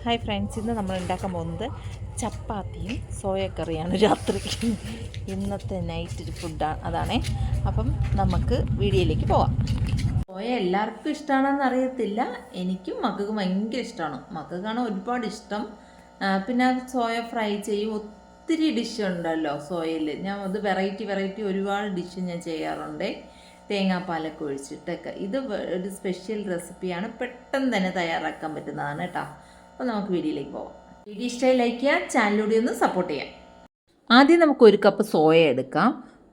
Hi friends, ഇന്ന് നമ്മൾ ഉണ്ടാക്കാൻ പോകുന്നത് ചപ്പാത്തിയും സോയക്കറിയാണ്. രാത്രി ഇന്നത്തെ നൈറ്റ് ഫുഡാണ് അതാണേ. അപ്പം നമുക്ക് വീഡിയോയിലേക്ക് പോവാം. സോയ എല്ലാവർക്കും ഇഷ്ടമാണെന്ന് അറിയത്തില്ല, എനിക്കും മക്കൾക്കും ഭയങ്കര ഇഷ്ടമാണ്. മക്കൾക്കാണ് ഒരുപാട് ഇഷ്ടം. പിന്നെ സോയ ഫ്രൈ ചെയ്യും. ഒത്തിരി ഡിഷ് ഉണ്ടല്ലോ സോയയിൽ. ഞാൻ അത് വെറൈറ്റി ഒരുപാട് ഡിഷ് ഞാൻ ചെയ്യാറുണ്ട്, തേങ്ങാപ്പാലൊക്കെ ഒഴിച്ചിട്ടൊക്കെ. ഇത് ഒരു സ്പെഷ്യൽ റെസിപ്പിയാണ്, പെട്ടെന്ന് തന്നെ തയ്യാറാക്കാൻ പറ്റുന്നതാണ് കേട്ടോ. അപ്പോൾ നമുക്ക് വീഡിയോയിലേക്ക് പോകാം. വീഡിയോ ഇഷ്ടമായി ലൈക്ക് ചെയ്യുക, ചാനലിലൂടെ ഒന്ന് സപ്പോർട്ട് ചെയ്യാം. ആദ്യം നമുക്ക് 1 കപ്പ് സോയ എടുക്കാം.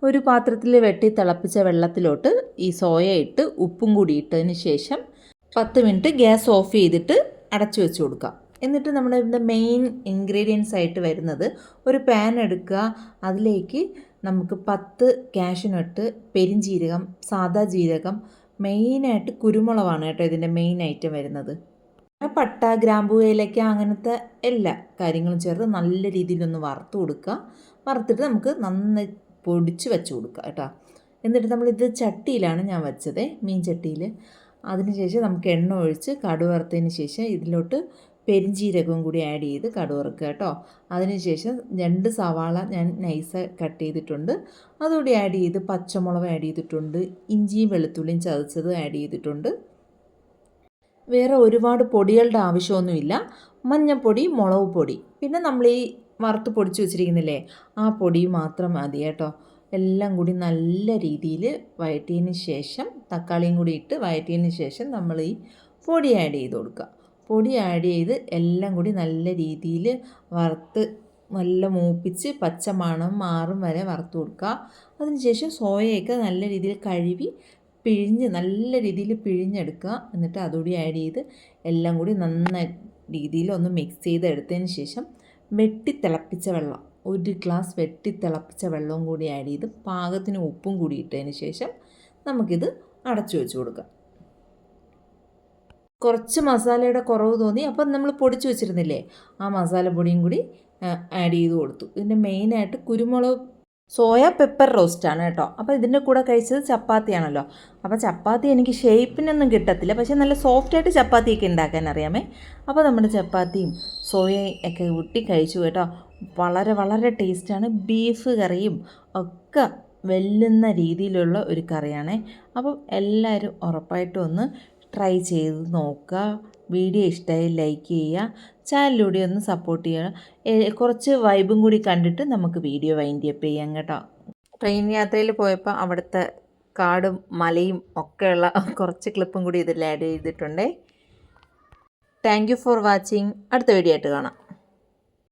ഒരു പാത്രത്തിൽ വെട്ടി തിളപ്പിച്ച വെള്ളത്തിലോട്ട് ഈ സോയ ഇട്ട് ഉപ്പും കൂടി ഇട്ടതിന് ശേഷം 10 മിനിറ്റ് ഗ്യാസ് ഓഫ് ചെയ്തിട്ട് അടച്ചു വെച്ച് കൊടുക്കാം. എന്നിട്ട് നമ്മുടെ ഇതിൻ്റെ മെയിൻ ഇൻഗ്രീഡിയൻസ് ആയിട്ട് വരുന്നത് ഒരു പാൻ എടുക്കുക. അതിലേക്ക് നമുക്ക് 10 കാഷ്യൂനട്ട്, പെരിഞ്ജീരകം, സാദാ ജീരകം, മെയിനായിട്ട് കുരുമുളകാണ് കേട്ടോ ഇതിൻ്റെ മെയിൻ ഐറ്റം വരുന്നത്. പട്ട, ഗ്രാമ്പൂ, ഏലക്ക അങ്ങനത്തെ എല്ലാ കാര്യങ്ങളും ചേർത്ത് നല്ല രീതിയിലൊന്ന് വറുത്ത് കൊടുക്കുക. വറുത്തിട്ട് നമുക്ക് നന്നായി പൊടിച്ച് വെച്ച് കൊടുക്കുക കേട്ടോ. എന്നിട്ട് നമ്മളിത് ചട്ടിയിലാണ് ഞാൻ വെച്ചത്, മീൻ ചട്ടിയിൽ. അതിനുശേഷം നമുക്ക് എണ്ണ ഒഴിച്ച് കടുക് വറുത്തതിന് ശേഷം ഇതിലോട്ട് പെരിഞ്ജീരകവും കൂടി ആഡ് ചെയ്ത് കടുക് വറുക്കുക കേട്ടോ. അതിനുശേഷം 2 സവാള ഞാൻ നൈസ് കട്ട് ചെയ്തിട്ടുണ്ട്, അതുകൂടി ആഡ് ചെയ്ത് പച്ചമുളക് ആഡ് ചെയ്തിട്ടുണ്ട്, ഇഞ്ചിയും വെളുത്തുള്ളിയും ചതച്ചത് ആഡ് ചെയ്തിട്ടുണ്ട്. വേറെ ഒരുപാട് പൊടികളുടെ ആവശ്യമൊന്നുമില്ല. മഞ്ഞൾപ്പൊടി, മുളക് പൊടി, പിന്നെ നമ്മൾ ഈ വറുത്ത് പൊടിച്ച് വെച്ചിരിക്കുന്നില്ലേ ആ പൊടി മാത്രം മതി കേട്ടോ. എല്ലാം കൂടി നല്ല രീതിയിൽ വഴറ്റിയതിന് ശേഷം തക്കാളിയും കൂടി ഇട്ട് വഴറ്റിയതിന് ശേഷം നമ്മൾ ഈ പൊടി ആഡ് ചെയ്ത് കൊടുക്കുക. പൊടി ആഡ് ചെയ്ത് എല്ലാം കൂടി നല്ല രീതിയിൽ വറുത്ത് നല്ല മൂപ്പിച്ച് പച്ച മണം മാറും വരെ വറുത്ത് കൊടുക്കുക. അതിനുശേഷം സോയയൊക്കെ നല്ല രീതിയിൽ കഴുകി പിഴിഞ്ഞ് നല്ല രീതിയിൽ പിഴിഞ്ഞെടുക്കുക. എന്നിട്ട് അതുകൂടി ആഡ് ചെയ്ത് എല്ലാം കൂടി നന്നായി രീതിയിൽ ഒന്ന് മിക്സ് ചെയ്തെടുത്തതിന് ശേഷം വെട്ടിത്തിളപ്പിച്ച വെള്ളം, 1 ഗ്ലാസ് വെട്ടിത്തിളപ്പിച്ച വെള്ളവും കൂടി ആഡ് ചെയ്ത് പാകത്തിന് ഉപ്പും കൂടി ഇട്ടതിന് ശേഷം നമുക്കിത് അടച്ചു വെച്ച് കൊടുക്കാം. കുറച്ച് മസാലയുടെ കുറവ് തോന്നി, അപ്പം നമ്മൾ പൊടിച്ച് വെച്ചിരുന്നില്ലേ ആ മസാലപ്പൊടിയും കൂടി ആഡ് ചെയ്ത് കൊടുത്തു. ഇതിൻ്റെ മെയിനായിട്ട് കുരുമുളക് സോയ പെപ്പർ റോസ്റ്റാണ് കേട്ടോ. അപ്പോൾ ഇതിൻ്റെ കൂടെ കഴിച്ചത് ചപ്പാത്തിയാണല്ലോ. അപ്പോൾ ചപ്പാത്തി എനിക്ക് ഷേപ്പിനൊന്നും കിട്ടത്തില്ല, പക്ഷേ നല്ല സോഫ്റ്റായിട്ട് ചപ്പാത്തിയൊക്കെ ഉണ്ടാക്കാൻ അറിയാമേ. അപ്പോൾ നമ്മുടെ ചപ്പാത്തിയും സോയയും ഒക്കെ കൂട്ടി കഴിച്ചു കേട്ടോ. വളരെ ടേസ്റ്റാണ്. ബീഫ് കറിയും ഒക്കെ വെല്ലുന്ന രീതിയിലുള്ള ഒരു കറിയാണേ. അപ്പം എല്ലാവരും ഉറപ്പായിട്ടും ഒന്ന് ട്രൈ ചെയ്ത് നോക്കുക. വീഡിയോ ഇഷ്ടമായി ലൈക്ക് ചെയ്യുക, ചാനലിലൂടെ ഒന്ന് സപ്പോർട്ട് ചെയ്യുക. കുറച്ച് വൈബും കൂടി കണ്ടിട്ട് നമുക്ക് വീഡിയോ വൈൻഡ് അപ്പ് ചെയ്യാം കേട്ടോ. ട്രെയിൻ യാത്രയിൽ പോയപ്പോൾ അവിടുത്തെ കാടും മലയും ഒക്കെയുള്ള കുറച്ച് ക്ലിപ്പും കൂടി ഇതിൽ ആഡ് ചെയ്തിട്ടുണ്ടേ. Thank you for watching. അടുത്ത വീഡിയോ ആയിട്ട് കാണാം.